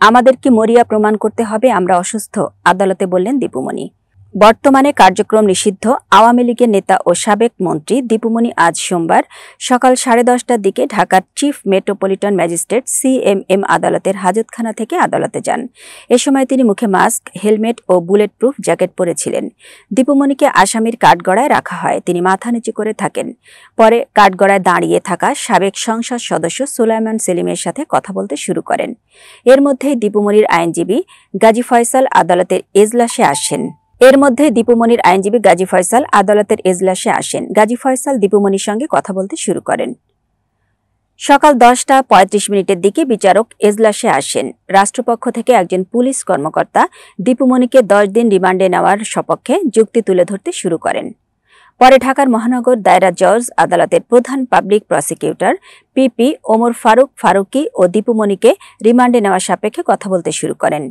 আমাদেরকে মরিয়া প্রমাণ করতে হবে আমরা অসুস্থ, আদালতে বললেন দীপুমণি। বর্তমানে কার্যক্রম নিষিদ্ধ আওয়ামী লীগের নেতা ও সাবেক মন্ত্রী দীপুমণি আজ সোমবার সকাল 10:30টার দিকে ঢাকার চিফ মেট্রোপলিটন ম্যাজিস্ট্রেট CMM আদালতের হাজতখানা থেকে আদালতে যান। এ সময় তিনি মুখে মাস্ক, হেলমেট ও বুলেট প্রুফ জ্যাকেট পরেছিলেন। দীপুমণিকে আসামির কাঠগড়ায় রাখা হয়, তিনি মাথা নিচু করে থাকেন। পরে কাঠগড়ায় দাঁড়িয়ে থাকা সাবেক সংসদ সদস্য সুলাইমান সেলিমের সাথে কথা বলতে শুরু করেন। এর মধ্যেই দীপুমণির আইনজীবী গাজী ফয়সাল আদালতের এজলাসে আসেন। গাজী ফয়সাল দীপুমণির সঙ্গে কথা বলতে শুরু করেন। সকাল 10:35 দিকে বিচারক এজলাসে আসেন। রাষ্ট্রপক্ষ থেকে একজন পুলিশ কর্মকর্তা দীপুমণিকে 10 দিন রিমান্ডে নেওয়ার সপক্ষে যুক্তি তুলে ধরতে শুরু করেন। পরে ঢাকার মহানগর দায়রা জজ আদালতের প্রধান public prosecutor PP Omar Faruk Faruki ও দীপুমণিকে রিমান্ডে নেওয়ার সাপেক্ষে কথা বলতে শুরু করেন।